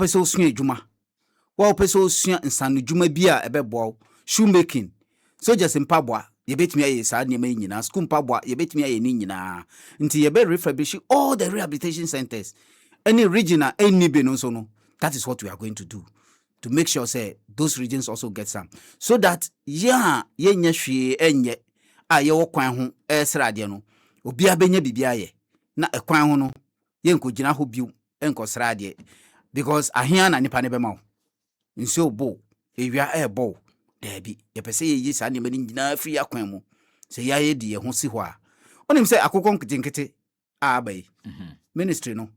person sua juma. Wa person sua nsanu juma bia ebebo shoemaking. So just mpabwa ye betimi aye saa nneema nyina school mpabwa ye betimi aye ni nyina. Nti ye be refurbish all the rehabilitation centers. Any regional any be no so no. That is what we are going to do. To make sure say those regions also get some, so that ye nya hwe enye a ye wo kwan ho srade no obi abenya bibia ye na ekwan ho no ye nkogina ho biu enko srade, because ahia na nipa ne bema wo nso bo ewia ebo dabi ye pese ye yi sa ne mani nyina free akwan mu se ya ye di ye ho si ho a onim se akokon kitinkiti abai ministry no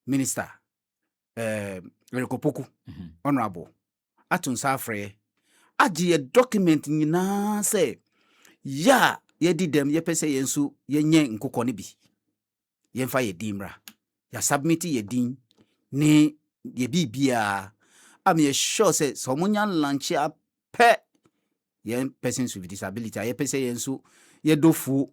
minister Rekopoku honorable atun safre agi a document nyina say ya ye di dem ye pese ye nsu ye nye nkokɔ ne bi ye mfa ye dimra ya submit ye din ni ye bibia am ye sure say so munya launch a pe ye persons with disability ye pese ye nsu ye dofu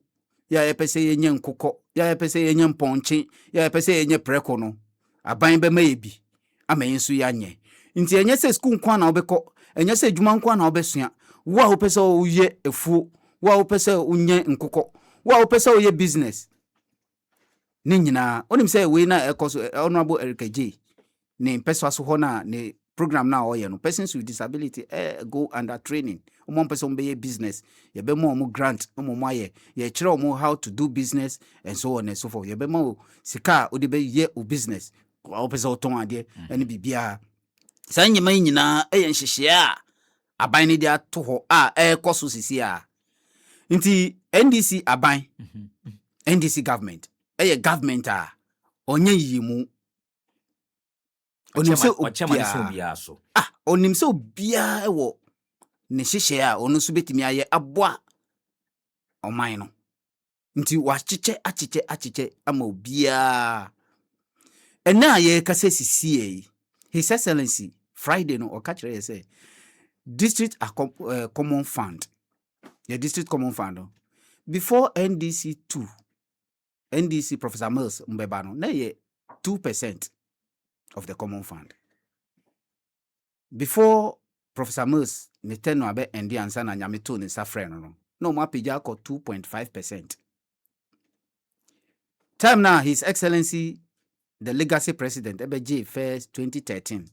ya ye pese ye nye nkokɔ ya ye pese ye nye mponche ya ye pese ye nye preko no aban be ma ye bi ama yensu ya nye nti enye se school nkwa na obekọ enye se adwuma nkwa na obesua wa wo pese o ye efu wa wo pese unye nkokọ wa wo pese o ye business ni nyina onim se we na ekoso honorable Eric J ne pese aso ho na ne program na o ye no persons with disability go under training omo pese o be ye business ye be mo grant omo aye ye kire omo how to do business and so on and so forth ye be mo sika o de be ye o business wa pese oton ade ene bibia sa nyema nyina eye nhyehyɛ a aban ne de ato ho a ekoso sisi a nti NDC aban NDC government eye government a onye yimu onim se obia so onim se obia ewo ne hyehyɛ a ono so betimi aye aboa oman no nti wa achiche ama obia ena ye kase sisi His Excellency Friday no okachire say district common fund. The district common fund no, before NDC 2 NDC Professor Mills mbeba no na ye 2% of the common fund. Before Professor Mills ne tenno abe endi ansa na nyame to ne safre no ma pija ko 2.5%. Time now His Excellency the legacy president EBJ first 2013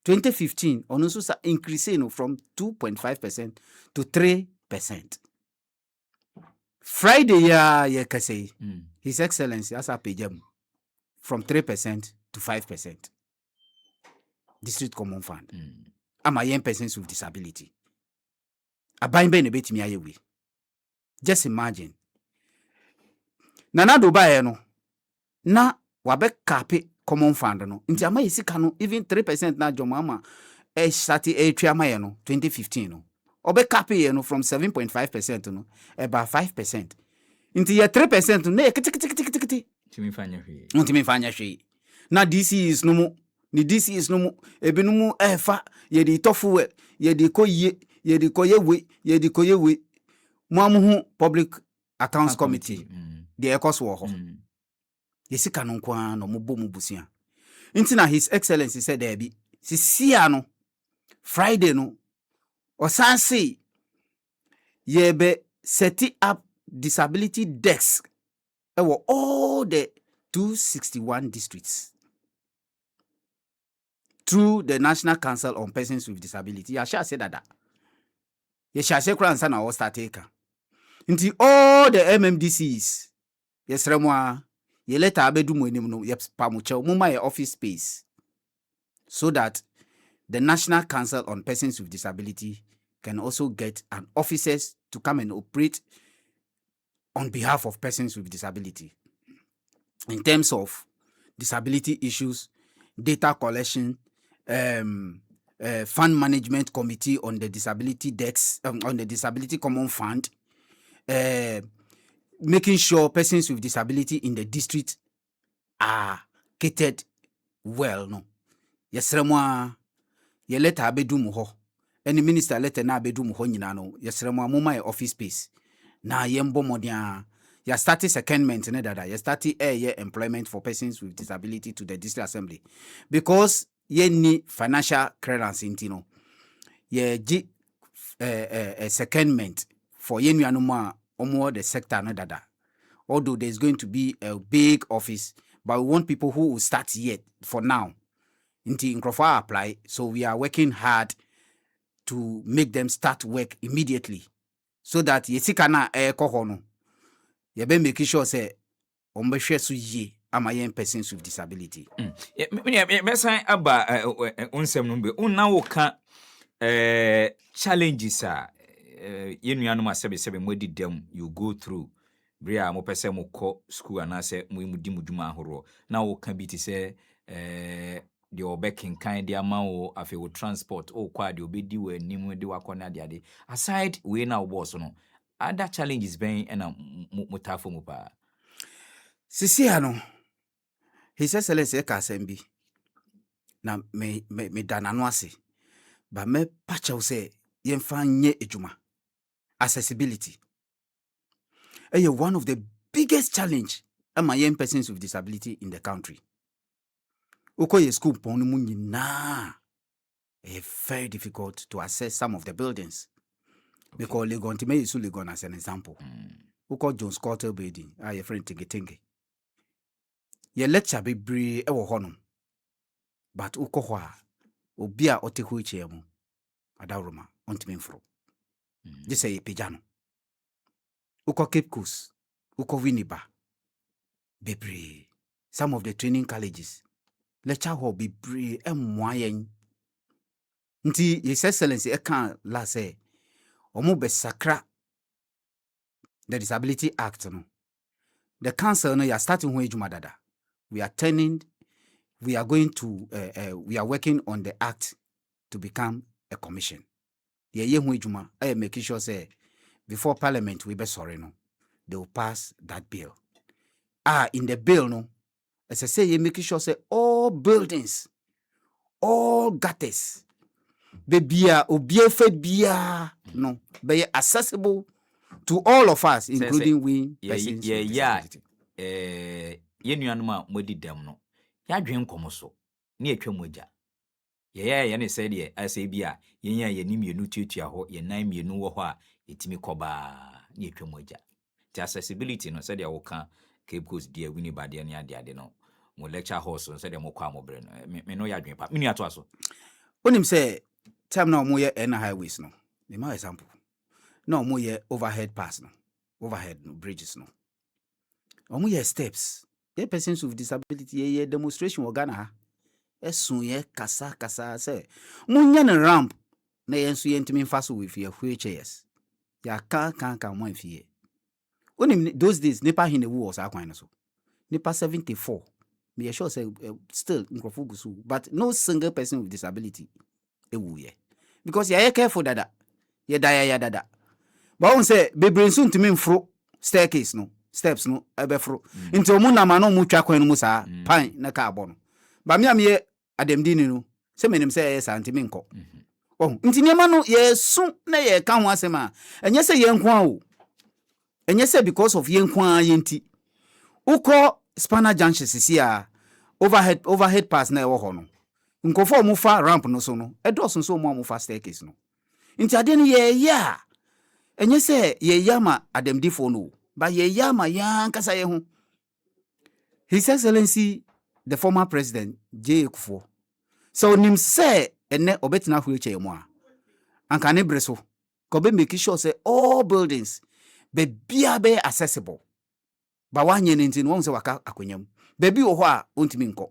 2015 on also increasing from 2.5% to 3%. Friday ya kase His Excellency as a pejam from 3% to 5%. District common fund. Ama young persons with disability. Abain be ne betimi ayewe. Just imagine. Nana do ba no na wabe kape common fund no nti ama yesika no even 3% na jomama start atwa no 2015 no obe kape no from 7.5% no about 5%. Nti ye 3% no ye kitikiti timi fanya hwe na DCs no mu ni DCs no mu ebinu mu efa ye di tofu ye di koye ye di koye mu amuhu public accounts committee the ekoso wo ho yesika no kwa no mo bomu busia nti na His Excellency said there be sisia no Friday no osanse ye be set up disability desk ewo all the 261 districts through the National Council on Persons with Disability. Ya shall say that ye shall say kran sana o start take nti all the MMDCs yesremwa ye letter abedu mo enim no ye pamuche mo ma ye office space so that the National Council on Persons with Disability can also get an officers to come and operate on behalf of persons with disability in terms of disability issues, data collection, fund management committee on the disability decks, on the disability common fund, making sure persons with disability in the district are catered well. No, yes, ye letter abedu mu ho. Any minister letter na abedu mu ho nyina no. Yes, moma ye office space. Na yembo modia. Ya started secondment ne dada. Ya started year employment for persons with disability to the district assembly. Because Yenni financial clearance intino. Ye ji secondment for yenu anuma omo the sector no dada. Although there's going to be a big office, but we want people who will start yet for now. Inti Nkrofo apply, so we are working hard to make them start work immediately, so that yesika na ekoho no ye be make sure say ombehwe so ye ama yen persons with disability. Me san aba onsem no be una wo ka challenges yenu anu asebe modi dem you go through bria mo pese mo ko school anase mo di muduma ahoro na wo ka bi ti se the obekin kind the amount afi wo transport o kwa de obedi we anim de wakona de ade aside we na boss no other challenges ben na mutafo mu pa Sisi ano His Excellency ka sembi na me danano ase ba me pacha se yemfa nye ejuma. Accessibility one of the biggest challenge among young persons with disability in the country. Uko school ponu mu nyina very difficult to access some of the buildings. Okay. Because Legon Time is Legon as an example. Uko John Scott building, your friend Tinge. Ye lecture be bree ewo honum. But uko hwa obia oteku ichemu adaruma ontimenfro. Just say pejano. Uko Cape Coast, uko Winneba. Bebre. Some of the training colleges. Lecture hall bebre emwayen. Nti His Excellency can la say omo be sakra the Disability Act no. The council no ya starting when jumadada. We are going to we are working on the act to become a commission. Ye when juma I making sure say before parliament we be sorry no. They will pass that bill. In the bill no, as I say, you making sure say all buildings, all gutters, no, be accessible to all of us, including we persons. Yenu anuma modi dem no. Ya dwen komo so. Ni etwa moja. Ye ne say de asa bia yenya ye ni mienu tuatua ho ye nan mienu wo ho a etimi koba ni etwa moja. The accessibility no say de wo ka Cape Coast dia wini ba de ne ade no. Mo lecture hall so say de mo kwa mo bre no. Me no ya dwen pa. Me ni ato aso. Onim say time na mo ye na highways no. Me ma example. No mo ye overhead pass no. Overhead no bridges no. Omo ye steps. Ye persons with disability ye demonstration wo Ghana ha. Esun ye kasa say munya na ramp na ye nso ye ntimi mfa so with your wheelchairs. Ya kan mo mfie. Onim those days nipa hinewu was akwan no so. Nipa 74. Me sure say still Nkrofo gusu, but no single person with disability ewu ye. Because ye careful dada. Ye ya dada. But on say bebre nso ntimi mfro staircase no. Steps no ebefro nti omu na ma no mu twa kwan no mu saa pan na ka abo no ba me am ye ademdini no se menim se ye santimi nko nti niema no ye su na ye ka ho asema enye se ye nko a o enye se because of ye nko a ye nti uko spanner junction sisi a overhead pass na e wo ho no nkofo mu fa ramp no so no edoso so mu fa staircase no nti ade no ye ya enye se ye yama ademdifo no ba ye yama yan kasa ye hu. His Excellency the former president J. Kufo. So nim say ene obetina wheelchair mu a anka ne breso ko be make sure say all buildings be bia be accessible. Ba wanye nti no won say waka akonyam. Baby wo ho a ontimi nko.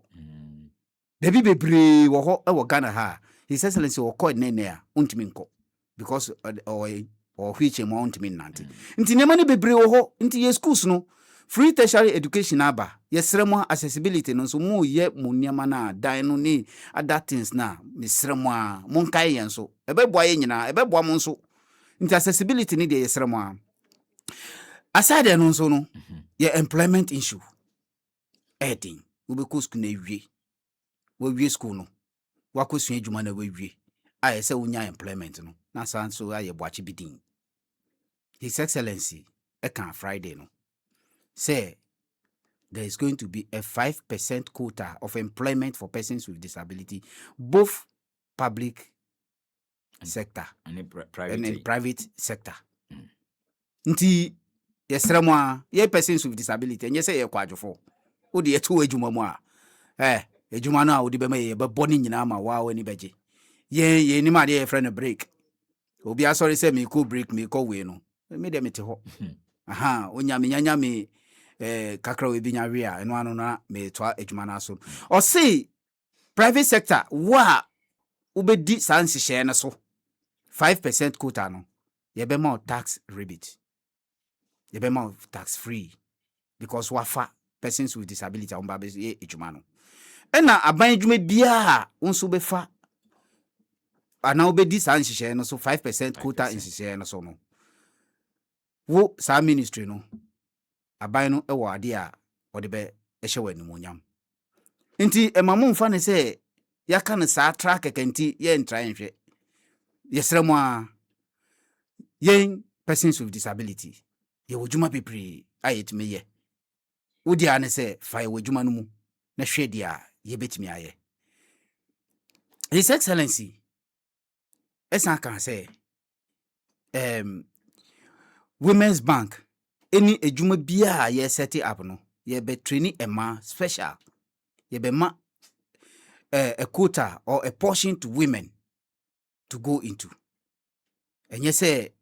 Baby bebre wo ho e wo Ghana ha. His Excellency wo ko nene a ontimi nko because or wheelchair mo ontimi nante. Nti nema ne bebre wo ho nti ye schools no free tertiary education aba yesremo accessibility no so mu ye mu niama na dan no ni other things na mesremo a monkai yen so ebeboa ye nyina ebeboa mo nso nti accessibility ni de yesremo a aside no nso no ye employment issue edin we be school na wie school no wakosua adwuma na wie aye se unya employment no na san so aye boachi bidin. His Excellency Friday no say there is going to be a 5% quota of employment for persons with disability, both public sector and and private sector. Nti yesrɛ mo a ye persons with disability enye sɛ ye kwadwofo wo de yeto adwuma mu a adwuma no a wo de bɛma ye bɛbɔ ne nyina ma wa wani bɛgye ye ni ma de ye frɛ no break obi asɔre sɛ me ko break me ko we no me de mete hɔ aha onya me nyanya me kakra we bi nya we a eno ano na me toa adwuma na so o say private sector wa ubedi saa nhyehyɛ no so 5% quota no ye bɛma tax rebate. The payment of tax free because wafa persons with disability on babes ye ejumano. Ena aban edwuma bia unso befa ana obedi sa nhyehyɛ no so 5% quota nhyehyɛ no so no. Wo sa ministry no aban no ewo ade a ode be ehye wanimonyam. Nti emamu mfa ne sɛ yaka ne sa track kenti ye ntra nhwe. Yesrɛ mo a yen persons with disability ye wodwuma bebre ayetime ye wodi ane se fa ye wodwuma no mu na hwe dia ye betimi aye. His Excellency esan kan say Women's Bank any edwuma bia ye set up no ye be training ema special ye be ma a quota or a portion to women to go into. And you say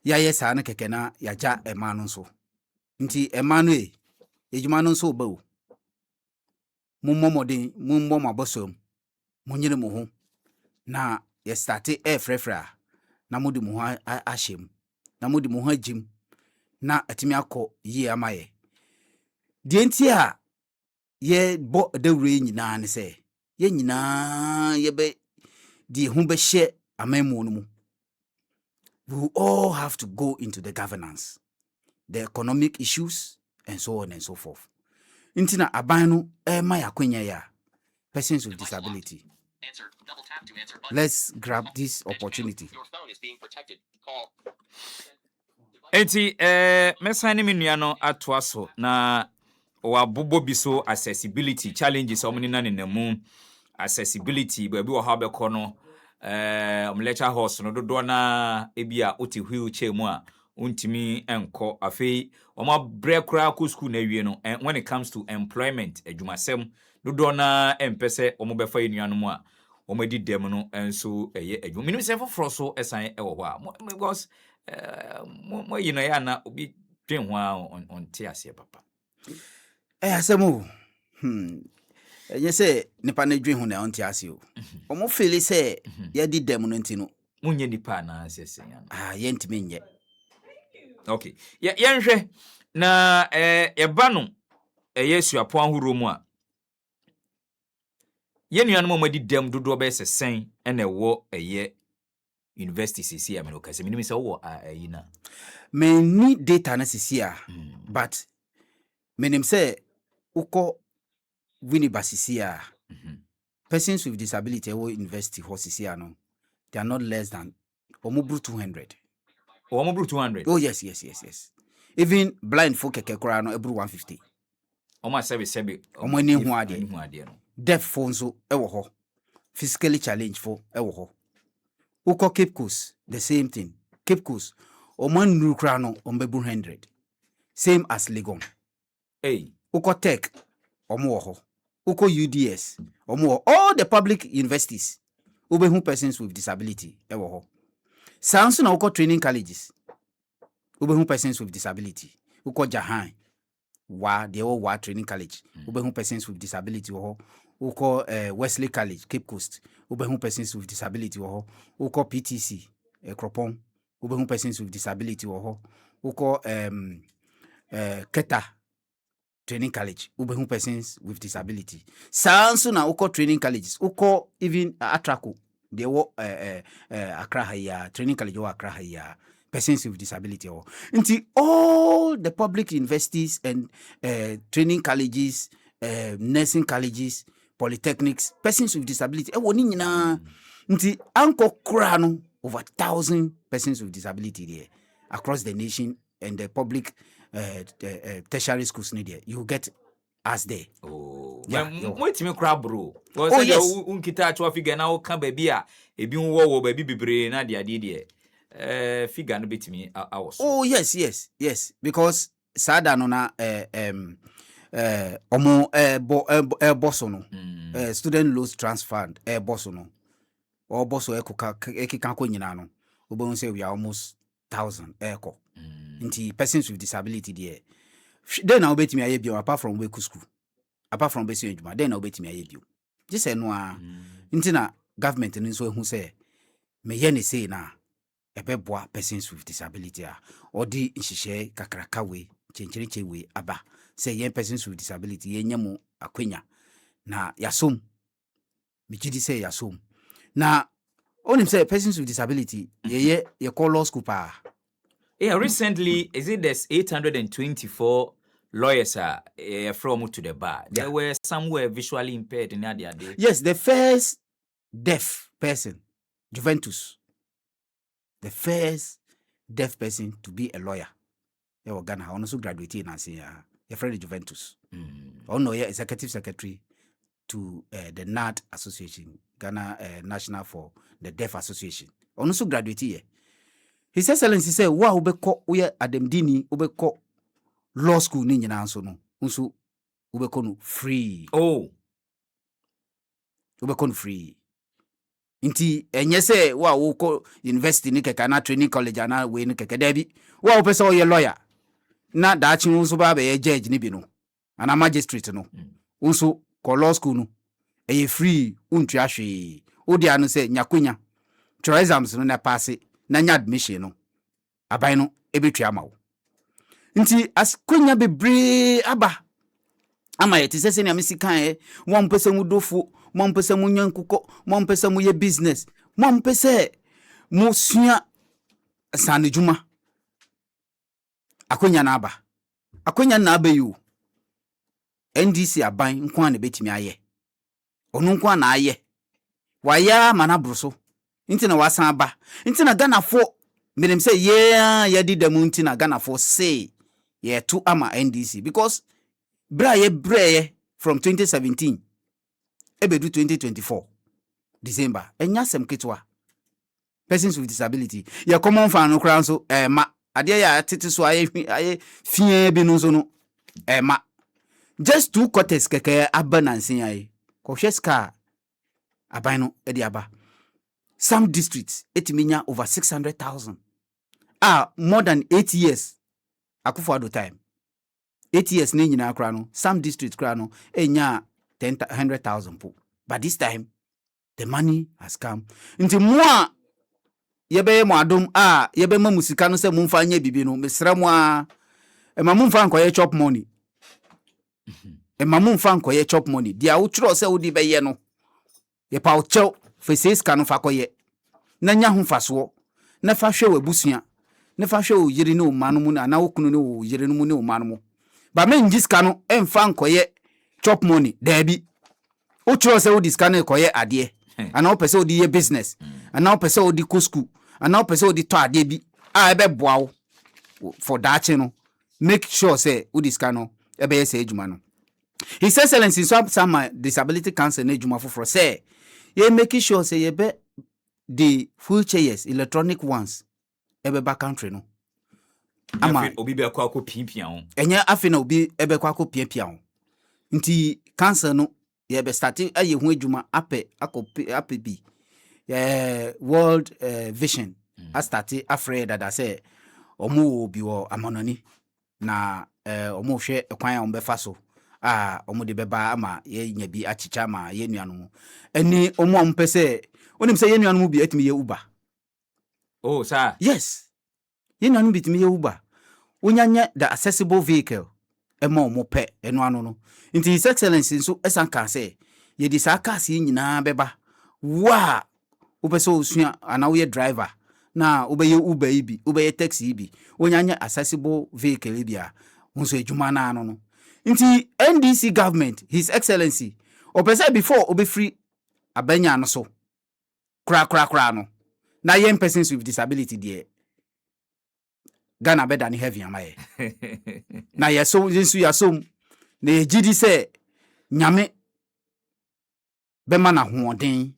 ya yesa na keke na ya ja ema no so nti ema no ejuma no so ba o mummomodin mummom abosom munyere mo ho na ye start frefra na modi mo ho ahyem na modi mo ho agim na atimi akọ yi amaye de nti a ye bo dawre nyina ne se ye nyina ye be di ho be hye amamu no mu. We will all have to go into the governance, the economic issues, and so on and so forth. Intina abano maya kwenya ya persons with disability. Let's grab this opportunity. Eti mesane me nua no atoa so na wabobo bi so accessibility challenges omni na nenamu accessibility ba bi wo ha bekọ no lecture horse no dodo na ebia oti wheelchair mu a untimi enko afei oma brekra ko school na wie no when it comes to employment adwumasem dodo na empese omo befa enua no mu a omadi dem no enso eye adwum minim se foforo so esan ewo ho a because mo you know ya na obi twen ho a on te ase papa Asemo ye say nipa na dwen ho na on te ase o omo feel say ye di dem no ntino munye nipa na asese ya ye ntime nye. Okay ye nhwe na ye ba no yesu apo ahoro mu a ye nuanu mo madi dem dodo be sesen na ewo eye university sisi ameno kase minim se wo ayi na Me ni data na sisi a but menim se uko winiba sisi a persons with disability ewo university ho sisi a no they are not less than omobru 200. Omobru 200. Oh yes. Even blind folk kekekora no ebru 150. Oma sebe omo ni hu ade no. Deaf phone so ewo ho. Physically challenged for ewo ho. Uko Cape Coast the same thing. Cape Coast oman nurukra no ombebru 100. Same as Legon. Hey. Uko Tech omo ho. Uko UDS omo all the public universities who persons with disability ewo ho. Sounds na uko training colleges who persons with disability uko Jahan they all wa training college who persons with disability uko Wesley College Cape Coast who persons with disability uko PTC Kropon who persons with disability uko Keta training college who persons with disability. Sounds na uko training colleges uko even Atraco they wo Accra Higher training college or Accra Higher persons with disability until all the public universities and training colleges, nursing colleges, polytechnics, persons with disability woni nyina until anko kra no over 1,000 persons with disability there across the nation and the public tertiary schools there, you get us there. Oh, Yeah, wait me crab bro. Oh, yes. Unkita to figure now can be a be wo baby be na dia figure no bit me I was. Oh, yes. Because sada no na omo boss no student loans transfer fund boss no or boss ekika ko nyina no we say we are almost 1,000 eko nti persons with disability there then na obetimi aye bio apart from we school apart from besi adwuma then na obetimi aye bio just no a nti na government no so ehu say me ye ne say na ebeboa persons with disability a odi nhihye kakraka we chenchereche we aba say yen persons with disability yen nyamo akwenya na yasom migidi say yasom na onim say persons with disability ye call law school pa. Yeah, recently is it there's 824 lawyers from to the bar. There were some were visually impaired in that day. Yes, the first deaf person, Juventus. The first deaf person to be a lawyer. They were Ghana. I also graduated in Frederick Juventus. Oh no, executive secretary to the NAD Association, Ghana National for the Deaf Association. Also graduated here. His Excellency said, "Wa ubeko uye ademdini ubeko law school ni nyina nso no. Nso ubeko no free." Oh. Ubeko no free. Inti enye se wa wo university ni keka na training college ana we ni keka dabi. Wa upese o ye lawyer. Na dachi nso ba be judge ni bi no. Ana magistrate no. Nso ko law school no. Eye free untu ahwe. Odi anu se nyakonya. Try exams no na pass na nya admission no. Aban no ebetua ma wo. Nti askonya bebre aba. Ama yeti sese ni amisi kan mo mpese mu dofo, mo mpese mu nyankuko, mo mpese mu ye business, mo mpese mu sua sanejuma. Akonya na aba. Akonya na aba yu. NDC aban nko na betimi aye. Onu nko na aye. Waya mana bruso. Nti na wasan aba. Nti na Ghana fo menem say ye di dem nti na Ghana fo say ye to ama NDC because braye from 2017 ebedu 2024 December enya sem ketwa persons with disability ye common fan no kran so ma ade ya tete so aye fie bi no so no ma just 2 quarters keke abanansen aye ko hweska aban no e di aba some districts etiminya over 600,000 more than 8 years akufo time 8 years na nyina akra no some districts kra no enya 100,000 po but this time the money has come nti moa yebe mo adom yebe ma musika no se mumfa anya bibi no mesra mo ma mumfa nkoye chop money ma mumfa nkoye chop money dia wo tro se wo di beye no ye pa wo chew feses ka no fa koye na nya ho faso na fa hwe wabusua na fa hwe wo yiri ne o manu mu na wo kunu ne wo yiri no mu ne o manu mu ba men jiska no emfa nkoye chop money dabi o tro se wo diska no koye ade ana o pese o di ye business ana o pese o di kusku ana o pese o di to ade bi ebe boa wo for that no make sure say o diska no ebe ye se ejuma no His Excellency some disability council na ejuma foforo say ye make sure say ye be the wheelchairs electronic ones ebe back country no ama obi be akọ pimpia ho enya afi na obi ebe kwa akọ pimpia ho nti cancer no ye be start aye hu adwuma ape bi world vision a start afraid that I say omo obi wo amononi na omo hwe ekwan on befa so omo de beba ama ye nya bi achicha ma ye nuanu eni omo ampese onim se ye nuanu bi etimi ye uba. Oh sir, yes ye nuanu bi etimi ye uba onyanya the accessible vehicle ema omo pe enu anu no nti His Excellency so esanka say ye di sa cars ye nyina beba wa upese osua ana wo ye driver na obeye uber ibi obeye taxi ibi onyanya accessible vehicle ibi a nso ejuma na anu no nti NDC government His Excellency opese before obe free abanya no so kra no na young persons with disability there Ghana better than heavy amaye. Na yaso jinsu yasom na ejidi se nyame bema na hoɔden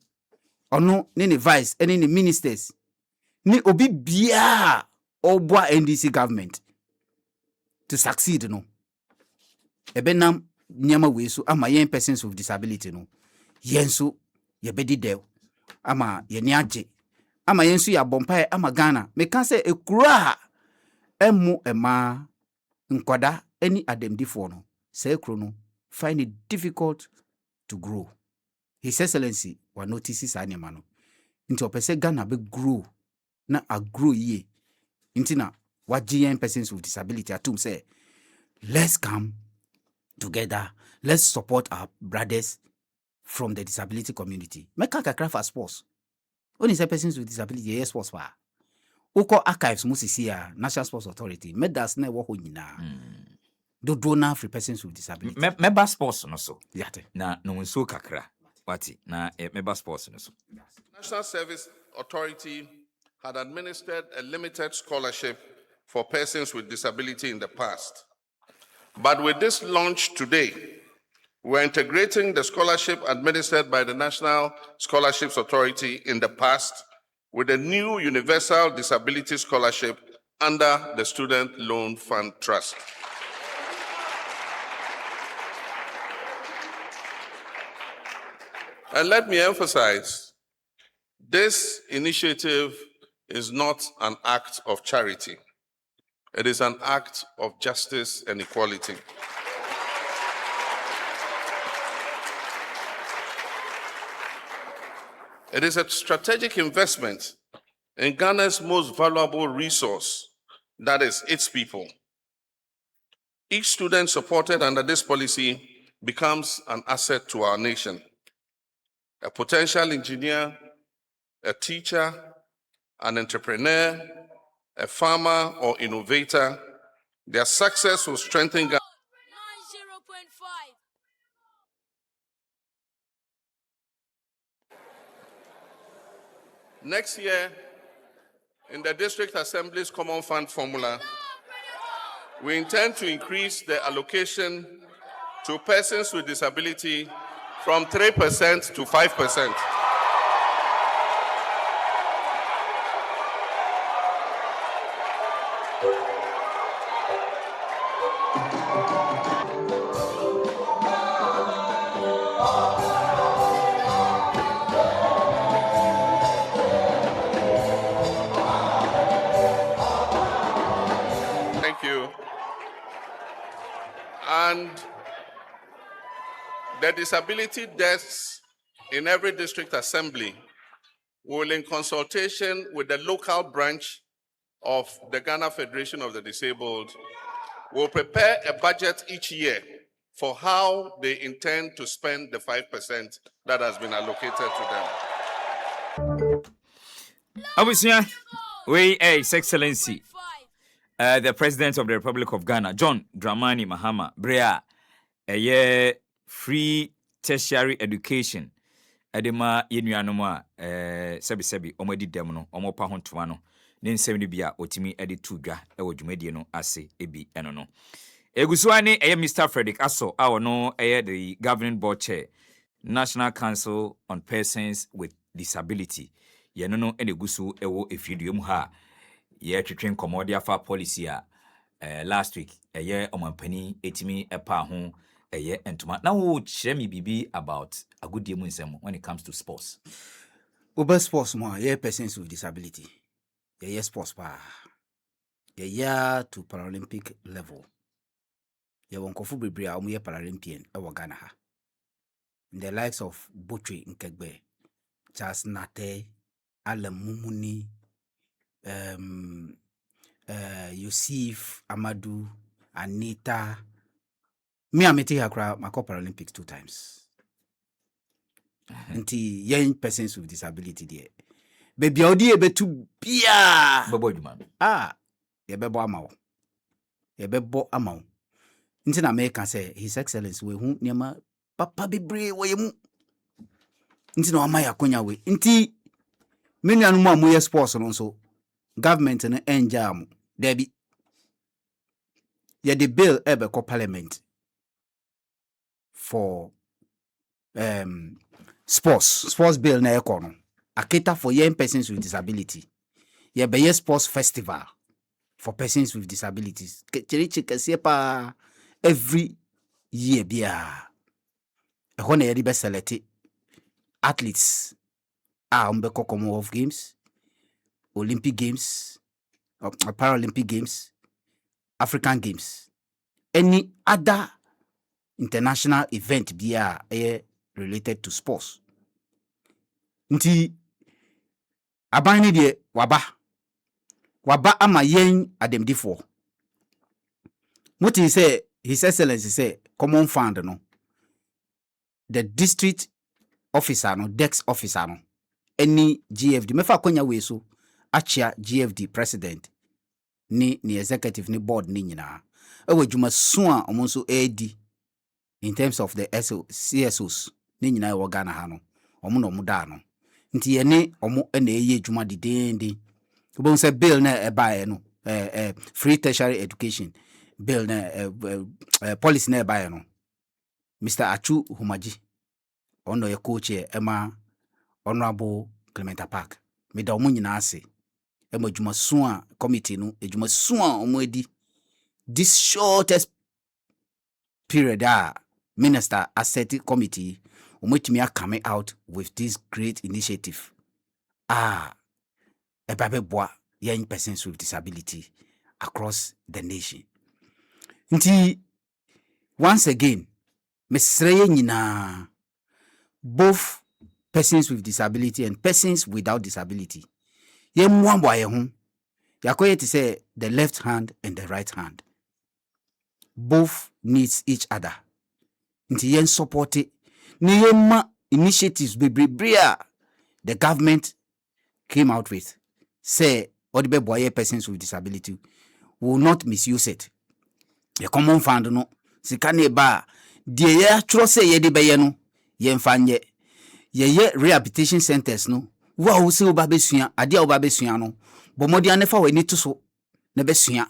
ono ne vice ene ne ministers ni obi bia obwa NDC government to succeed no ebenam nyama we so ama yen persons of disability no yenso yebedi dew ama yeni age ama yenso ya bompae ama Ghana meka se ekura emu ema nkwada any ademdifo no se ekro no find it difficult to grow. His Excellency wa notices anima no nti opese Ghana be grow na a grow ye nti na waji persons with disability atum say let's come together, let's support our brothers from the disability community. Make a craft for sports. When is a persons with disability, yes, sports for. Oko archives musisia National Sports Authority. Make that snare walk on na. Do donor for persons with disability. Member sports no so. Yate. Na no so kakra. Wati na member sports no so. National Service Authority had administered a limited scholarship for persons with disability in the past. But with this launch today, we're integrating the scholarship administered by the National Scholarships Authority in the past with a new Universal Disability Scholarship under the Student Loan Fund Trust. And let me emphasize, this initiative is not an act of charity. It is an act of justice and equality. It is a strategic investment in Ghana's most valuable resource, that is its people. Each student supported under this policy becomes an asset to our nation. A potential engineer, a teacher, an entrepreneur, a farmer or innovator, their success will strengthen Ghana. 90.5. Next year, in the District Assembly's Common Fund formula, we intend to increase the allocation to persons with disability from 3% to 5%. Thank you. And the disability desks in every district assembly will, in consultation with the local branch of the Ghana Federation of the Disabled, will prepare a budget each year for how they intend to spend the 5% that has been allocated to them. Abusia, we His Excellency, the President of the Republic of Ghana, John Dramani Mahama, Brea, a year free tertiary education. Edema yenuanoma sebi omadi dem no omopa hontoma no ne nsem ne bia otimi ede tudwa ewo dwumadie no ase ebi eno no egusuane Mr. Frederick Assor no the governing board chair National Council on Persons with Disability yeno no ene gusu ewo efiduem ha ye twetwen komodia fa policy a last week omampani etimi epa ho entoma. Now wo share me bibi about a good deal when it comes to sports. Over sports more, persons with disability. Sports pa. To Paralympic level. Won't kofu bibria omu Paralympian ewa Ghana ha. The likes of Butchie Nkegbe, Charles Nate, Alan Mumuni, Yusuf Amadou, Anita. Me ameti hakra mako Paralympics 2 times. Nti young persons with disability there. Baby odi ebetu bia. Bobo man. Yebebo amawo. Yebebo amawo. Nti na me kan say His Excellency we hu niema papa bebre wo yemu. Nti na wama yakonya we. Nti me nuanu mu amoye sports no so government no enja am. Debi Yeah, the bill ebeko parliament for sports bill na ekono. A cater for young persons with disability. Yeah, be sports festival for persons with disabilities. Chirichi pa every year bia. E ho na yedi be select athletes umbeko Commonwealth Games, Olympic Games, Paralympic Games, African Games, any other international event bia related to sports. Nti aban ni de waba ama yen ademdifo. Muti say His Excellency say common fund no, the district officer no, dex officer no, any GFD mefa kwanya we so achia GFD president ni executive ni board ni nyina ewe dwuma so a omo so AD in terms of the CSOs ni nyina e Ghana ha no omo no da no nti ye ne omo na eye dwuma didende obo say bill na e bae no free tertiary education bill na policy na e bae no Mr. Achu Humaji ono ye coach ema honorable Clement Park me da omo nyina ase ema dwuma so a committee no dwuma so a omo edi this shortest period minister asset committee omo coming out with this great initiative ebabe boa young persons with disability across the nation. Nti once again mesreye nyina both persons with disability and persons without disability ye mwambo aye ho yakoye to say the left hand and the right hand both needs each other. Nti yen support it ni yema initiatives bebrebrea the government came out with say odibe boye persons with disability will not misuse it. The common fund no sika na ba de ye tro say ye de beye no ye mfanye ye rehabilitation centers no wa wo se oba besua ade a oba besua no bomodi anefa wani to so na besua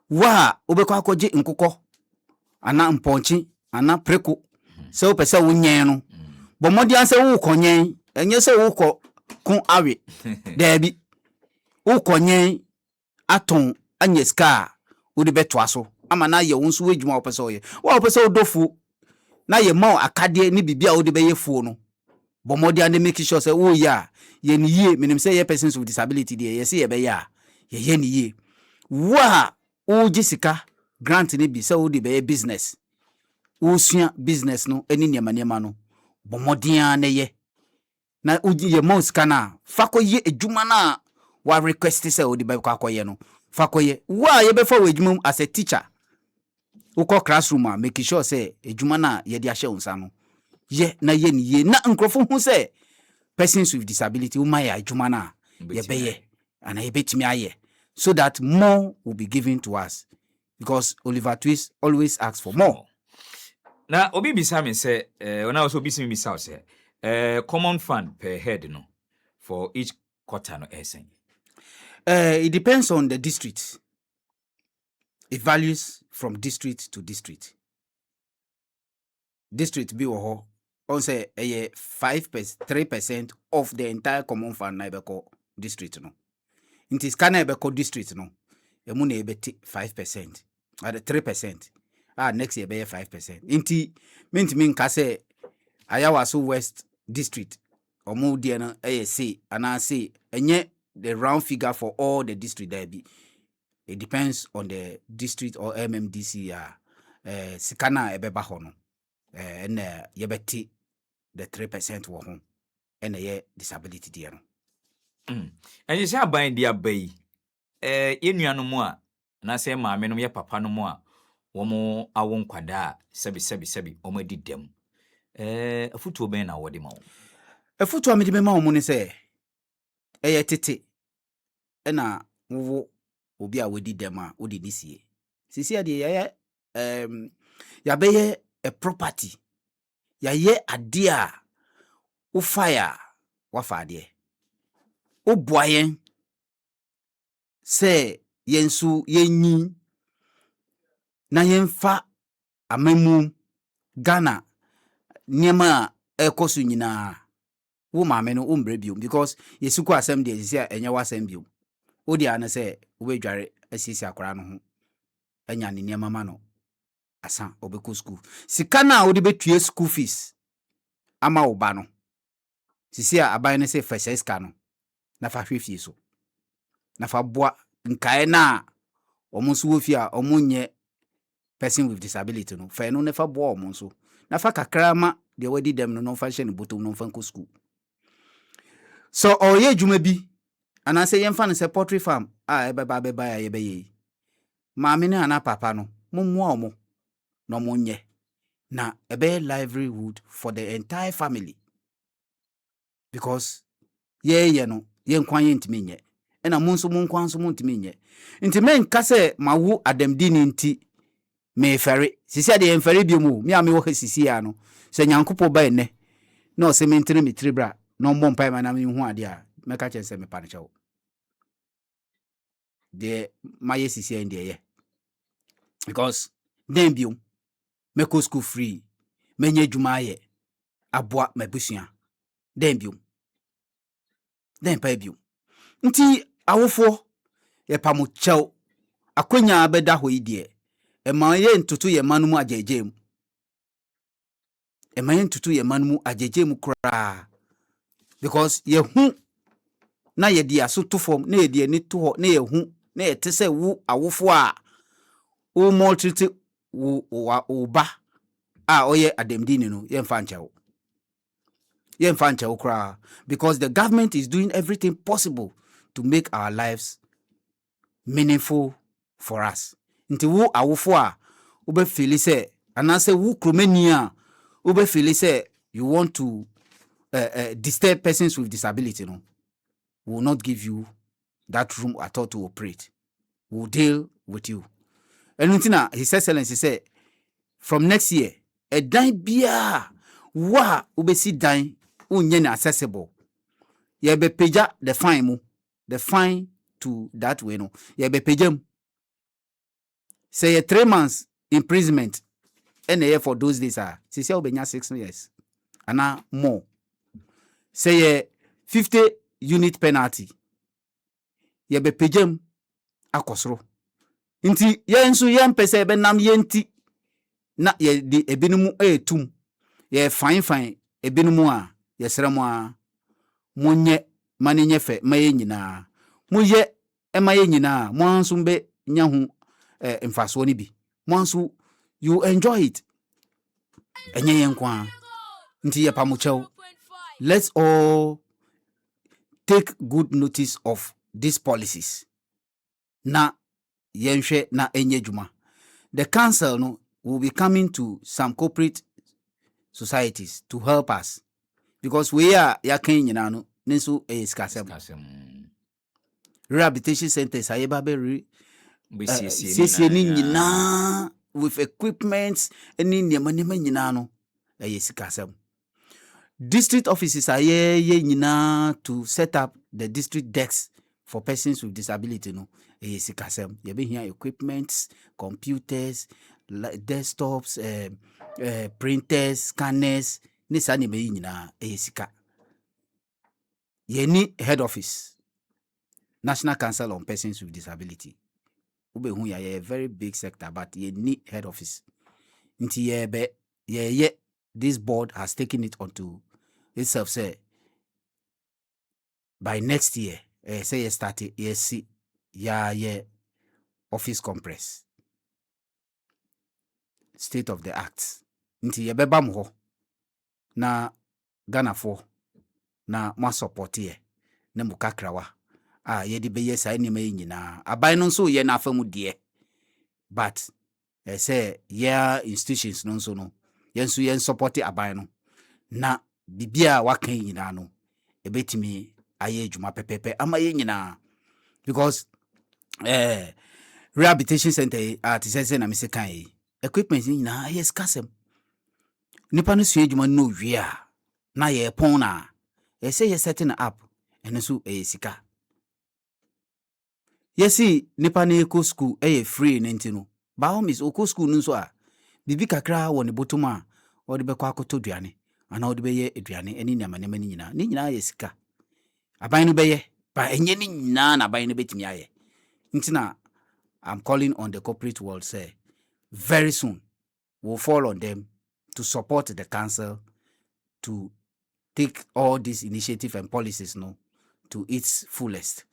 wa obekọ akọje nkukọ ana mponchi ana preko se o pese wo nyen no bomodi anse wo konyen enye se wo ko kun awe dabi wo konyen aton anye ska wo de beto aso ama na ye wonso wadwuma wo pese wo ye wo pese wo dofu na ye ma akade ni bibia wo de beye fu no bomodi ande make sure say wo ya ye ni ye menim say ye persons with disability de ye say ye be ya ye ni ye wa o jessica grant ni bi say wo de be business wo sua business no eni niema no bomodi an ye na uji ye moska na fakoye ejuma na wa request say wo de be kwakoye no fakoye wa ye be fa wo ejuma as a teacher wo ko classroom make sure say ejuma na ye de ahye unsa no ye na ye ni ye na nkrofo hu say persons with disability wo maya ejuma na ye be ye ana ye betimi aye so that more will be given to us because Oliver Twist always asks for more. Na obi bisa me say when I also bisa me say common fund per head no for each quarter no esen. It depends on the district. It varies from district to district. District be wo on say 3% of the entire common fund na ebeko district no. Inti scanner ebeko district no. Emu na ebeti 5%. At 3%. Next year be 5%. Inti minka say Ayawaso West district omo die na say ana say enye the round figure for all the district there be. It depends on the district or MMDC sikana ebeba ho no. And yebeti the 3% wo ho and ye disability die no. And you say aban dia bay ye nuanom a na say maame no ye papa no mo a womo awon kwada sebi omo didem afutuo ben na wode ma wo afutuo me de ma wo ne say eye tete na wo obi a wodi dem a wodi nisie sisi de ye ya be a property ya ye ade a wo fire wa fa de wo boayen say yensu yenyi na yemfa amemu Ghana niema ekoso nyina wo maame no umbre biom because yesuko asem de sisi enye wasem biom odi ana se wo bedware asisi akora no ho anya ne niema ma no asa obeko school sika na wo de betue school fees ama wo ba no sisi aban ne se feseska no na fa hwefie so na fa boa nkae na omonso wo fi a omonye person with disability no fa no ne fa boa omonso na fa kakra ma de wadi dem no fa hye ne bottom no fa nko school so oye adwuma bi anase yemfa ne se poultry farm beba ya yebeye maame ne ana papa no mommoa omo no monye na ebe livelihood for the entire family because ye no ye nkwan ye ntimi nye ena monso monkwan so montimi nye nti menka se mawu adamdi ni nti me fere sisi ade enfere bi mu mi ame wo sisi ya no se nyankopo ba ene na o se mentre mitribra no mbom pai ma na me hu ade a meka che se me pa ne chewo de maye sisi en de ye because den biom meko school free menye dwuma ye aboa mabusua den biom den pa biom nti awofo ye pamo chew akonya beda ho idie ema ye ntutu ye manumu ajejem ema ye ntutu ye manumu ajejem kura because ye hu na ye dia so to form na ye dia ni to ho na ye hu na ye tese wu awofo a o maltreat wo ba a oye ademdini no ye mfa nchewo kura because the government is doing everything possible to make our lives meaningful for us. Nti wu awofo a wo be feel say anase wu kromani a wo be feel say you want to disturb persons with disability no, we will not give you that room at all to operate. We will deal with you. And His Excellency say from next year a dine bia wa ubesi dine unyen accessible. Ye be peja the fine to that way no. Ye be pejem. Say 3 months imprisonment and a year for those days are say obenya 6 years and more. Say 50 unit penalty. Ye be pejem akosro. Nti ye nso ye mpese be nam ye nti na ye di ebinumu etum ye fine ebinumu a ye sremu a monye mane nye fe maye nyina moye maye nyina mo anso be nya hu mfaso ni bi mo anso you enjoy it enye yen kwa nti ye pamuchew. Let's all take good notice of these policies na yenhwe na enye juma. The council no will be coming to some corporate societies to help us because we are yakan nyina no nenso eskasem rehabilitation centers ayeba be CCN nyina with equipment any niema nyina no esikasem. District offices are nyina to set up the district desks for persons with disability no esikasem. You be here equipments, computers, desktops, printers, scanners, ni sani me nyina esika. Ye ni head office, National Council on Persons with Disability. Ube hu ya a very big sector, but ye ni head office. Nti ye this board has taken it onto itself. Say by next year, say ye start ye see ye office compress, state of the art. Nti ye beba mo na Ghana for na mo support ye na mu kakrawa ye di beye sa ni me nyina aban no nso ye na afamu de but say ye institutions no nso no ye nso ye support aban no na bibia wakan nyina no ebetimi aye adwuma pepepe ama ye nyina because rehabilitation center at say na me se kan equipment nyina ye skasem nipa no sua adwuma no wie a na ye pon na say ye setting up eno so sika. Yesi nipa na eko school free nenti no by all means oko school no so a bibi kakra wɔ ne bottom a ɔde bɛkɔ akɔtɔ aduane ana ɔde bɛyɛ aduane ɛne nneɛma ne nyinaa yɛ sika aban no bɛyɛ ba ɛnyɛ ne nyinaa na aban no bɛtumi ayɛ nti na I'm calling on the corporate world say very soon we'll fall on them to support the council to take all these initiatives and policies to its fullest.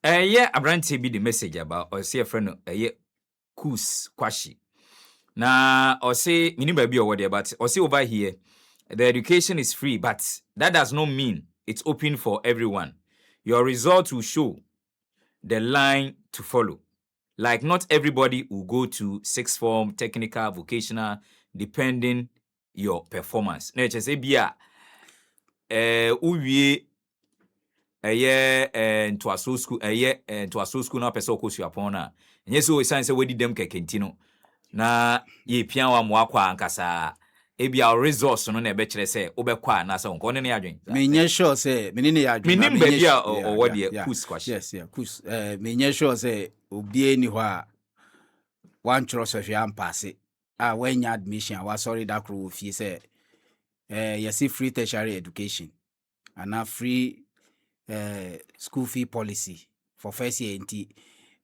Yeah, Abrante be the message about or say a friend Kus Kwashi. Now or say minimum be over there, but or say over here, the education is free, but that does not mean it's open for everyone. Your results will show the line to follow. Like not everybody will go to sixth form, technical, vocational, depending your performance. Na just say bia uwie to Assor school to Assor school na person okosu apon na. Nye so sign say we di dem kekenti no. Na ye pia wa mo akwa ankasa ebia resource no na ebe kire say obekwa na say onko ne adwen. Me nye sure say me ne adwen. Me nim bia o what dey kus question. Yes, kus. Me nye sure say obi ni ho a one trust of your pass when your admission was sorry that crew fee say you see free tertiary education and now free school fee policy for first year nti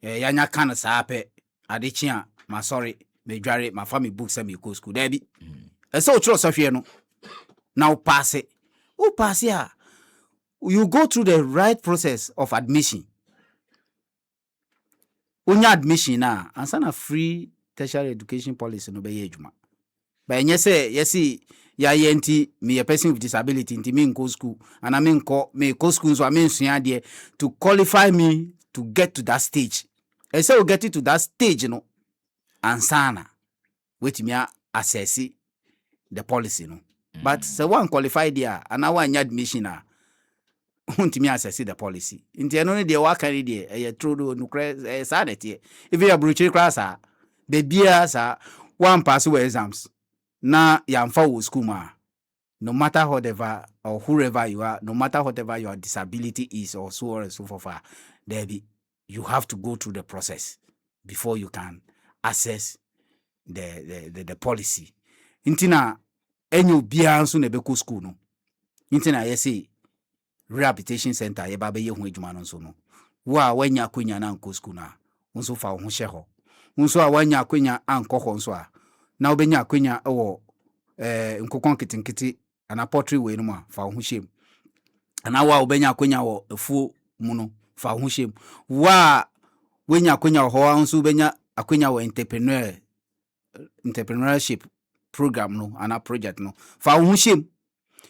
yanya kan sa pe adechia ma sorry me dware ma family books me go school there be so trust of you no now pass it you go through the right process of admission. Unya admission na ansa na free tertiary education policy no be ye adwuma. But enye say yesi ya yenti me a person with disability nti me go school and I me go school so I mean sua de to qualify me to get to that stage. E say we get it to that stage no ansa na wait me assess the policy no. But say one qualified there and I want admission na untimi assess the policy. Inti eno ne de wa carry de e true do no cra sa that here. If you abroach class a the bia sa one pass we exams na yamfa wo school ma. No matter whatever or whoever you are, no matter whatever your disability is or so on and so forth, there be you have to go through the process before you can access the policy. Inti na enyo bia nso na be ko school no. Inti na yesi rehabilitation center ye ba be ye hu adwuma no so no wo a wanya akonya na anko school na nso fa wo ho hye ho nso a wanya akonya anko ho nso a na obenya akonya wo nkokon kitinkiti ana pottery we no ma fa wo ho hyem ana wo a obenya akonya wo efuo mu no fa wo ho hyem wo a wanya akonya ho nso obenya akonya wo entrepreneurship program no ana project no fa wo ho hyem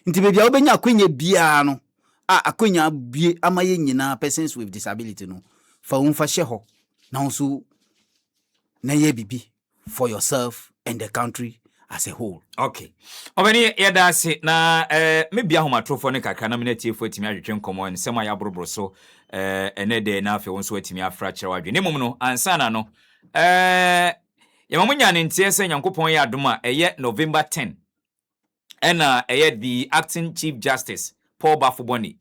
nti bebia obenya akonya bia no akonya bie amaye nyina persons with disability no fa unfa hye na nso na ye bibi for yourself and the country as a whole. Okay. Obani yeda se na me bia homatrofo ne kakra na me natiefo atimi adwetwe nkomo ne sema ya boroboro so ene de na afi wonso atimi afra kire wadwe ne mum no ansa na no yamamunya ne ntie se Nyankopon ya adoma eye November 10 ena eye the acting chief justice Paul Bafuboni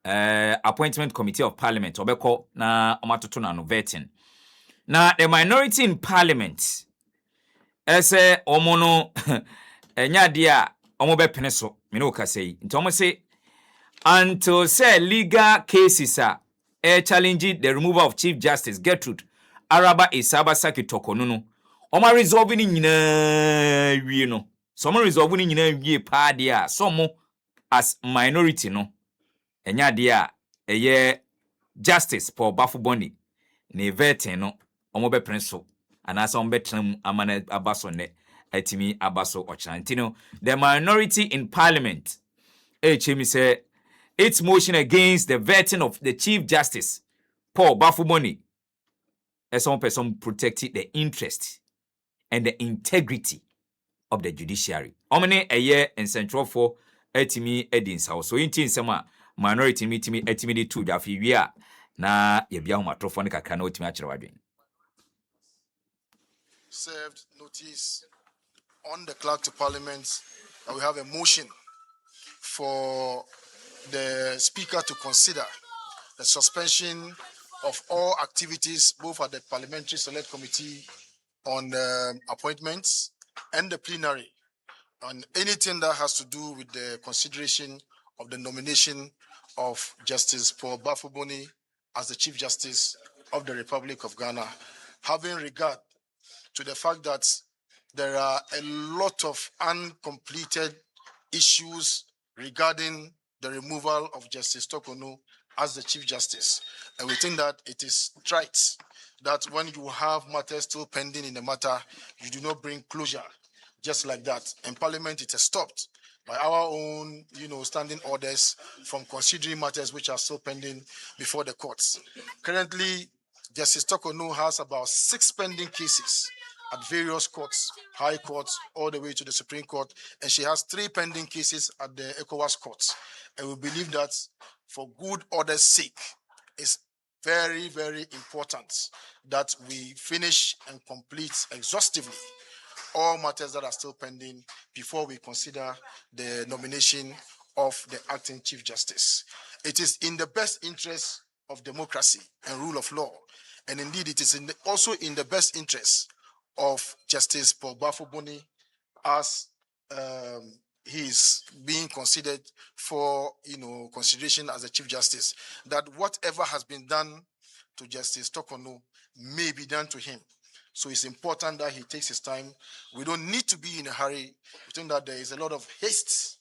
appointment committee of parliament obeko na omatoto na no vetting na the minority in parliament ese omono enya dia omo be pene so me no ka sei nti omo say until say legal cases are challenging the removal of chief justice Gertrude Araba Isaba Saki Tokono no omo resolve ni nyina wie no so omo resolve ni nyina wie pa dia so mo as minority no enya dia eye justice Paul Bafuboni ne vetting no omo be prinso anasa omo betram amana abaso ne atimi abaso ochantino the minority in parliament chemi say its motion against the vetting of the chief justice Paul Bafuboni as some person protecting the interest and the integrity of the judiciary omne eye in central for atimi edinsa so intin sema minority mitimi atimi de to dafi wi a na ye bia homatrofo ne kakra na otimi akire wadwen served notice on the clerk to parliament that we have a motion for the speaker to consider the suspension of all activities, both at the Parliamentary Select Committee on appointments and the plenary, on anything that has to do with the consideration of the nomination of Justice Paul Bafuboni as the Chief Justice of the Republic of Ghana, having regard to the fact that there are a lot of uncompleted issues regarding the removal of Justice Tokonu as the Chief Justice. And we think that it is right that when you have matters still pending in the matter, you do not bring closure just like that. In Parliament, it has stopped by our own, standing orders from considering matters which are still pending before the courts. Currently, Justice Tokonu has about 6 pending cases at various courts, high courts, all the way to the Supreme Court, and she has 3 pending cases at the ECOWAS courts. And we believe that for good order's sake, it's very, very important that we finish and complete exhaustively all matters that are still pending before we consider the nomination of the acting Chief Justice. It is in the best interest of democracy and rule of law. And indeed, it is also in the best interest of Justice Paul Bafuboni as he is being considered for consideration as a Chief Justice, that whatever has been done to Justice Tokonu may be done to him. So it's important that he takes his time. We don't need to be in a hurry. We think that there is a lot of haste,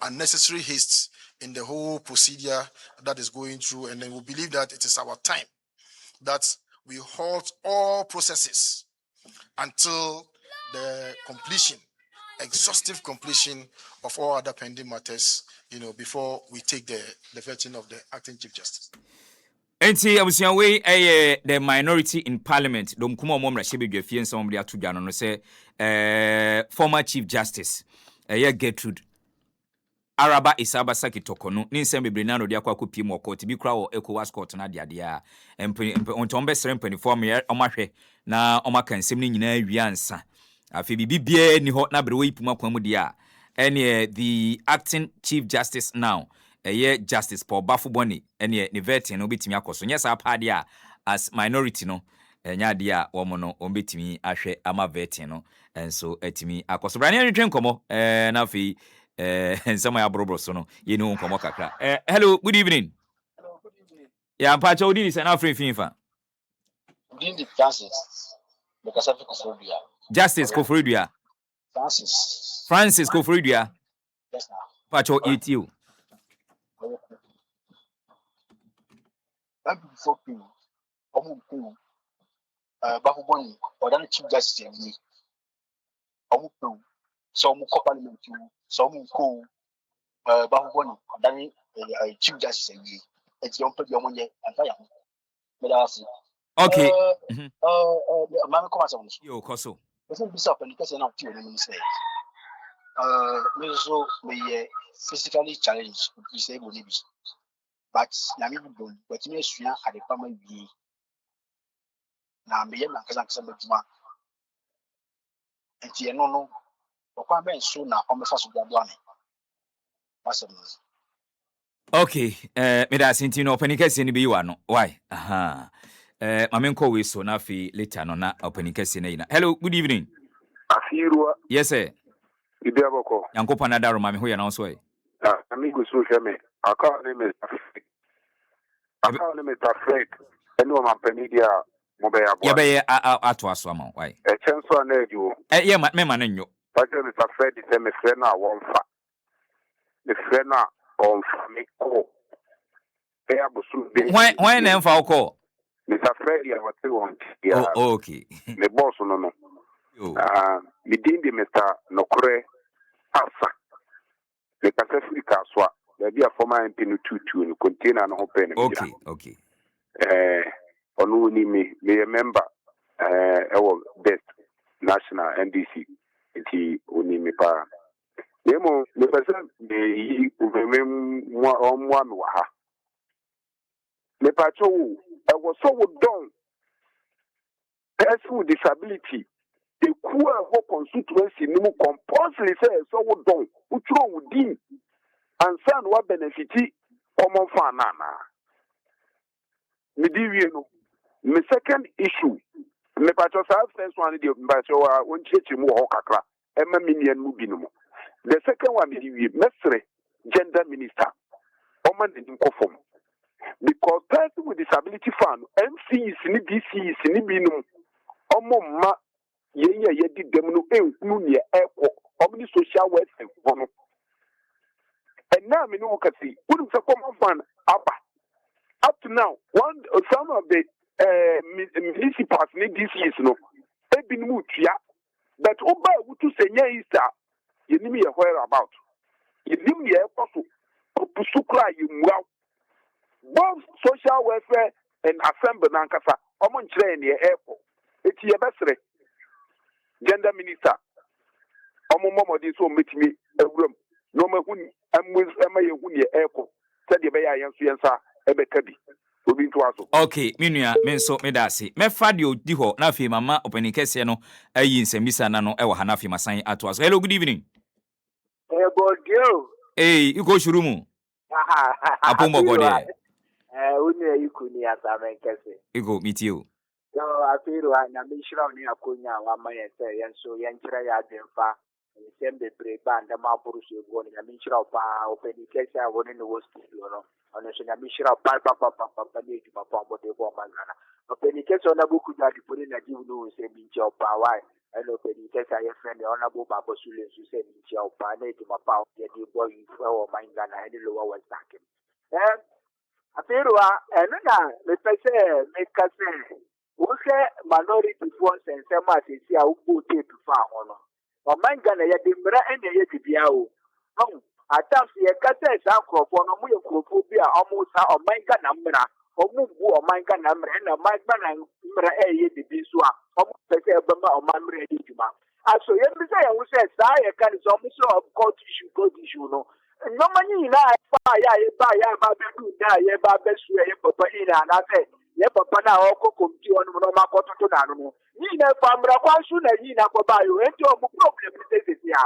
unnecessary haste in the whole procedure that is going through. And then we believe that it is our time that we halt all processes until the completion, exhaustive completion of all other pending matters, before we take the vetting of the acting Chief Justice. Enti abusianwe the minority in parliament dom kuma omomra shebe dwafie nsem de ato dwa no se former Chief Justice Gertrude Araba Isaba Saki Tokono ni nsem bebre na no de akwa kopie mo court bi kra wo ECOWAS court na de a ontombe sere mpaniform omahwe na omaka nsem ni nyina awia ansa afi bibia ni ho na bre wo ipuma kwa mu de a ene the acting Chief Justice now Justice Paul Bafuboni ene ne vetting no betimi akoso nyesa apade a as minority no nya de a wo mo no ombetimi ahwe ama vetting no enso etimi akoso brane retwen komo na fi nsema ya brobro so no ye no komo kakra hello good evening. Hello, good evening. Yeah, Pacho Udi is an African FIFA. Within the Francis, because of Koforidua. Justice Koforidua. Francis Koforidua. Yes, now. Pacho eat you. I'm before you. Bafuboni, or then Chief Justice and me. Some co-parliament, some co Bafuboni, then Chief Justice and me. It's young people, young and fire. Okay. Mama comments on Yo, Koso. Doesn't be up and because you're not feeling say. So we physically challenged, we say we live. But Yami don't, but you know, at the family be now be a man because I'm somebody and you know, or come back soon now, almost as we are doing. Okay, me da senti no openikase ni be you ano. Why? Aha. Mamenko we so na fi later no na openikase na ina. Hello, good evening. Afirwa. Yes sir. Ibiaboko. Yankopa na daro mame ho ya na so e. Amigo so hweme. Aka name is Mr. Fred. Eno ma panidia mo be abo. Ya be ato aso ama. Why? E chenso na eju. Yeah, me ma nanyo. Pacho Mr. Fred say me friend na wonfa. Me friend na on me ko. E abusu be. Why na emfa uko? Mr. Fred ya wate won. Oh, okay. Me boss no. Yo. Me dindi Mr. Nokure Asa. Le kasefuri kaswa. There be a former MP no tutu no container no open. Okay. Onu ni me a member our best national NDC iti oni me pa. Nemo me person de uvemem mwa me wa ha. Me pa cho I was so done. Person with disability the whole constituency no compulsory say so done. Utro wudi and san what benefit common fan na. me di wie no me second issue me patcho sa first one dey patcho wa won chechi mu ho kakra emma minian mu bi no mo the second one me di wie mesre gender minister oman ndi nkofom because person with disability fund MCs ni DCs ni binum omo ma ye di dem no enkunu ne ekwo omni social welfare no and now me no kasi wouldn't say common fund up to now some of the municipals ni DCs no e binum tua but oba wutu senya Easter yenimi ye where about yenim ye ekoso opusukra yemua both social welfare and assembly nankasa omo nkyerɛ ne ɛkɔ eti ye besere gender minister omo momodi so metimi awuram no mahuni ama ye huni ɛkɔ sɛ de be ya yenso yensa ebeka bi obi nto aso okay menua me nso me da ase me fa de odi ho na afei mama opani kese no ayi nsɛmisa na no ɛwɔ ha na afei masan ato aso. Hello, good evening. Bodio. Iko shurumu. Apombo bode. Uni yikuni asame kese. Iko mitio. So afiru na mishira oni akonya wa mayese yenso yenkyira ya demfa. Sembe breba nda maburu shego ni mishira pa openi kese a woni no studio no. Ono so na mishira pa ni juma pa mbode bo mangana. Openi kese ona buku jadi puri na jiwu no se mincha pa wai. Hello, Penny. Kesa your friend, the honorable Babo Sule, who said in Chow Pane to my power, get the boy you for my gun and the lower was back. I feel, and now, the person make us say, who say minority force and some as is here who take to far honor. Or my gun, I had the mirror and the yet to be out. No, I thought the Cassa is uncle for no more cophobia almost how my gun number. Omu bu o man ka na mre na man ba na mre eye de bi so a omu pese eba ma o man mre de juma aso ye bi say ye wo say sa ye kan so omu so of court issue no no mani na fa ya ba be du da ye ba be su ye papa ina na say ye papa na o ko komti onu no ma ko to na no ni na fa mra kwa su na ni na ko ba yo enti omu problem ni say ya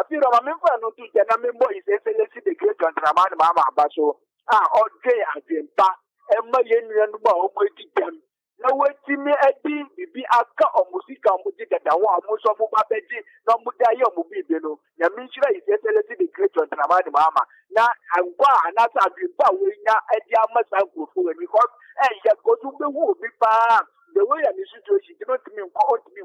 afiro ma me fa no tu je na me boy say say the great contraman mama abaso o je adempa Emma Yen ba o mo ti dem na wetimi adi bibi aka omusika omudi dada wo amuso mo ba beji na omudi aye omubi be no ya minchira isetelesi the great on tramadi mama na angwa anasa bi ba we nya adi amasa nkofo we because ya go to be wo bi pa the way ya situation do not mean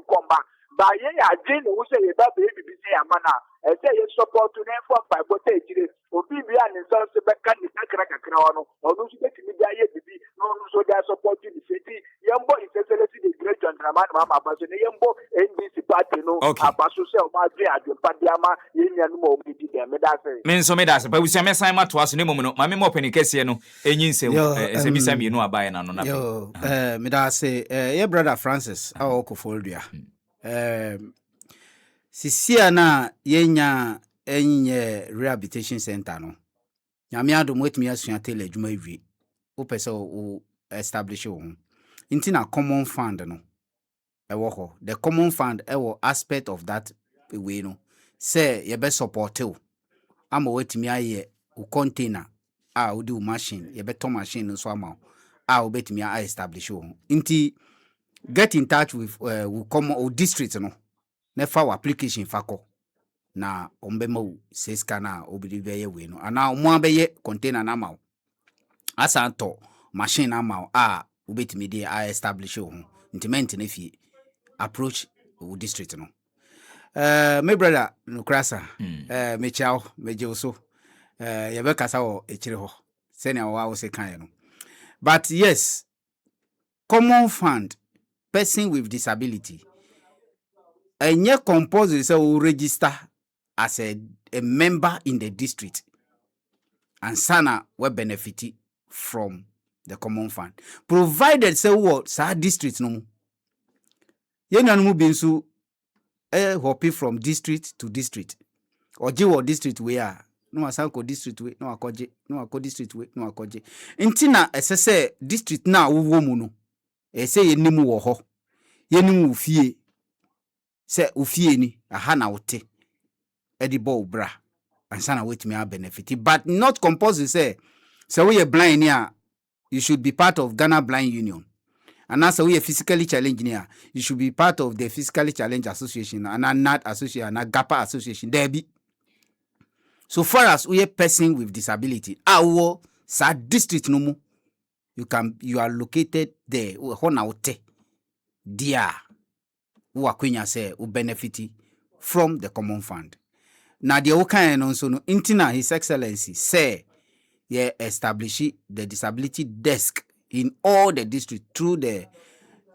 ko mba ba ye ya je no wo say ye ba be bibi say amana say ye support to them for by bote ejire obi bi an so se be kan ni kakra ono onu so betimi bi aye bibi no so they support the city yembo iseselesi the great gentleman mama abaso ne yembo NDC party no abaso se o ma dwe adwempa dia ma yenya no mo bi dem me da se Me nso me da se pa busia me san ma to aso ne mom no ma me mo peni kese no enyi nsem bisa mienu abaye na no na yo me da se ye brother Francis awo kofoldua sisia na yenya enye rehabilitation center no nyame adom wetumi asua tele adwuma wie wo pese o establish wo nti na common fund no ewo ho the common fund ewo aspect of that way no say ye be support you ama wetumi aye o container wo di machine ye be to machine no so ama wo betumi a establish wo nti get in touch with common district no nefa wa application fako na ombema u seska na obidi beye we no ana omo abeye container na ma asanto machine na ma obetimi dey establish ho intimate na fie approach o district no my brother no krasa me chao me jeoso ye be kasa wo ekire ho se na wo se kan no but yes common fund person with disability enye compulsory say we register as a member in the district and sana we benefit from the common fund provided say what sa district no yenanu bi nso hopping from district to district oje wo district we no asanko district we no akoje no akọ district we no akoje ntina esese district na wo mu no ese yenimu wo ho yenimu fie se ofie ni aha na wote edibo bra ansana wetimi a benefit but not compulsory say we blind here you should be part of Ghana Blind Union. And as we are physically challenged here, you should be part of the Physically Challenged Association and a NAT Association and a GAPA Association. There be. So far as we are person with disability, our district no more, you are located there. Dear, who are Queen say who benefit from the common fund. Now the Okan also no intina His Excellency say yeah establish the disability desk in all the district through the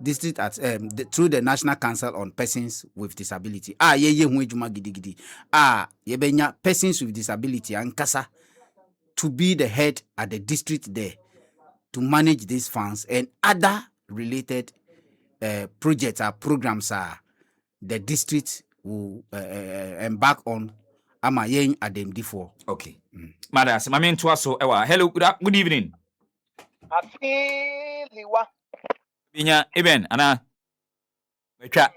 district at through the National Council on Persons with Disability. Ye hu ejuma gidigidi. Ye benya persons with disability ankasa to be the head at the district there to manage these funds and other related projects or programs the district will embark on ama yen ademdi for. Okay. Madam, my main to us so hello, good evening. Afiliwa. Binya even ana betwa.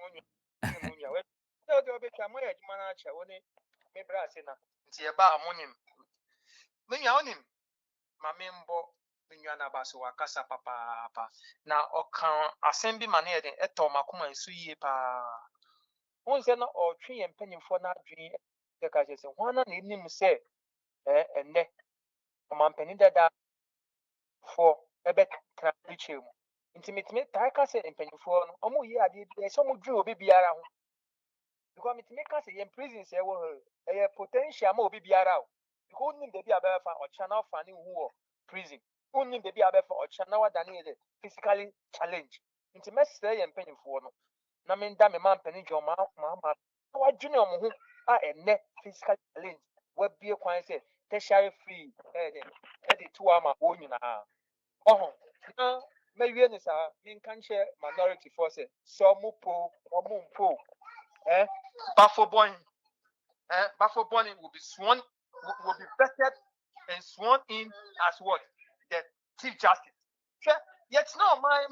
Na baso wakasa papa na okan asembi mane den eto makoma nsu yie pa wonse na otwe ye mpanyimfo na adwen de ka se hwana na enim se enne omampani dada for ebe travel mu intimately ta ka se mpanyimfo no omo yi ade de so mo dwen obi biara ho because mitime ka se ye prison se wo he potential ma obi biara ho because nim de bia ba fa o channel fa ni hu prison only baby abefa or chana than physically challenged. Into message and penny for no. Na me da me man penny jo Mahama. Wa junior mo a net physically challenged. What be a kwan say tertiary free the 2 hour own na. Oh na me wie ni sa me kan share minority force so mo po Buffalo Bonnie will be sworn will be vetted and sworn in as what? The Chief Justice. Yet no, my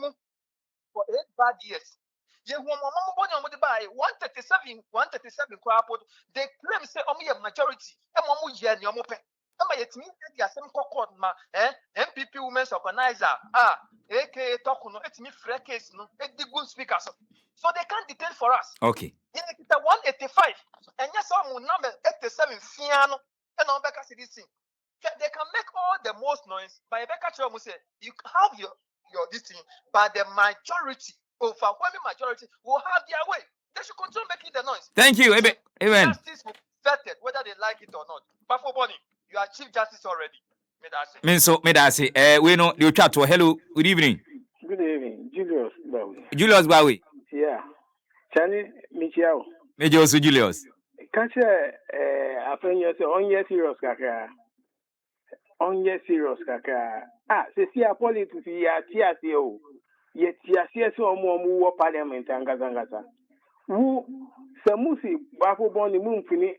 for 8 bad years. Ye woman on the by 137 crap. They claim say only a majority. And one year in your mope. Yet me, the same court ma MPP women's organizer. AKA talk no, it's me free case no, it's the good speakers. So they can't detain for us. Okay. Yeah, it's 185. And yes, some number 87 fiano. And on back this thing. They can make all the most noise, but say you have your this thing, but the majority, overwhelming majority, will have their way. They should continue making the noise. Thank you, Eben. Justice will be vetted whether they like it or not. But for Bonnie, you are Chief Justice already. Medase. We know you chat to hello. Good evening. Good evening, Julius Bawi. Julius Bawi. Yeah. Chani Michiao. Major Julius. Catch a friend you say on yes serious kaka. On yes serious kaka. See a politics ya TSO. Yet TSO more parliament and Gazangasa. Who Samusi Bafo Boni Mumfini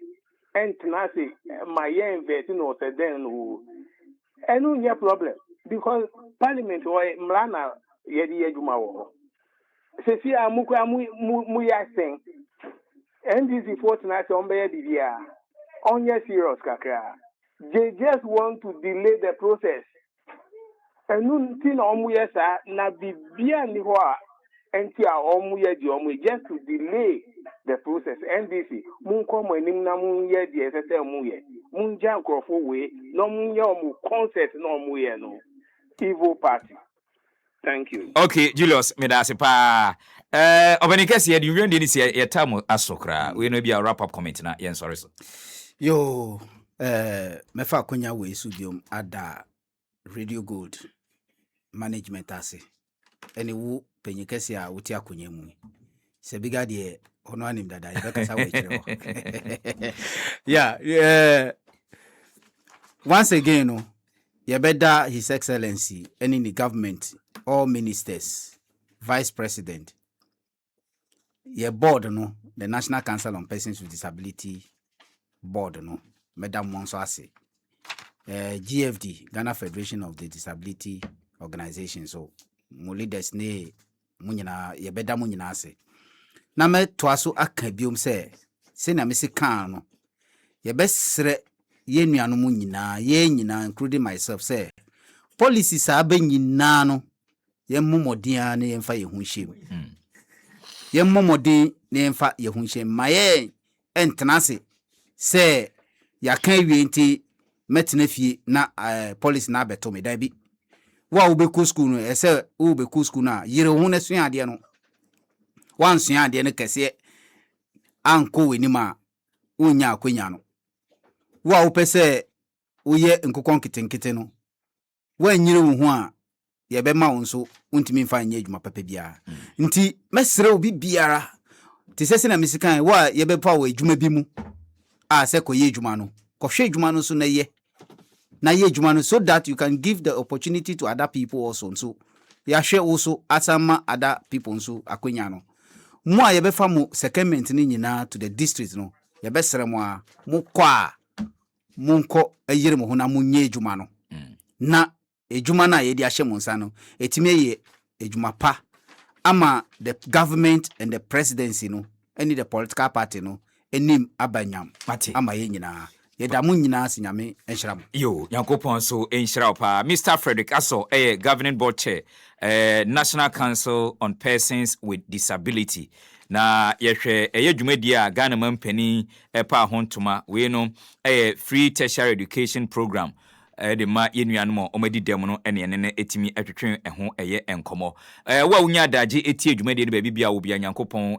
and Tanasi, my young veteran or then who. And no problem because parliament or Mlana Yedi Jumawo. See, Amuka Muya sing. NDC fortnight on Bedia. On your serious kaka. They just want to delay the process. And nothing omuyesa na bibia ni hoa entia omuye di omuye just to delay the process. NDC mun komo enim na mun ye di esese omuye. Mun ja nkrofo we no mun ye omu concert no omuye no. Evil party. Thank you. Okay, Julius, medase pa. Obanikesi edi wende ni se yetamo asokra. We no be a wrap up comment na yen sorry so. Yo mefa konya we studio ada Radio Gold management ase ene wu penyekesi a wuti akonya mu se biga de ono anim dada yebekasa we kire yeah once again no yebeda His Excellency any the government all ministers vice president ye board no the National Council on Persons with Disability board no Madam Monso ase GFD Ghana Federation of the Disability Organization so mo leaders ne munyina yebeda munyina ase na me toaso aka biom se na me se kan no yebesre ye nuano munyina ye nyina including myself say policy saa ba nyinaa no yemmomodin a na yemfa ye ho hyem yemmomodin na yemfa ye ho hyem ma ye entenase se yaka wie nti metena fie na policy na abeto me da bi wa wo be ku school no ese wo be ku school na yire ho na sua ade no wan sua ade no kese anko wenima wonya akwanya no wa wo pese wo ye nkokon kitenkete no wa nyire wo ho a ye be ma wo nso untimi mfa nya adwuma papa bia nti mesere obi biara ti sese na misikan wa ye be pa wo adwuma bi mu a se ko ye adwuma no ko hwe adwuma no so na ye adwuma no so that you can give the opportunity to other people also so ya hwe also asama other people nso akwanya no mo a ye be fa mo secondment ni nyina to the district no ye be sere mo a mo kwa monko ayire mo ho na munye adwuma no na adwuma na ye di ahye mo nsa no etime ye adwuma pa ama the government and the presidency no any the political party no enim abanyam ama ye nyina ye da mo nyina sinyame enhira mo yo yankopon so enhira pa Mr. Frederick Assor governing board chair National Council on Persons with Disability na yehwe dwumadi a Ghana mampani pa hontoma we no free tertiary education program de ma yenuanom omadi dem no ene ne etimi atwetwe ho enkomo wa unya daje eti dwumadi de ba bibia wo bia Nyankopon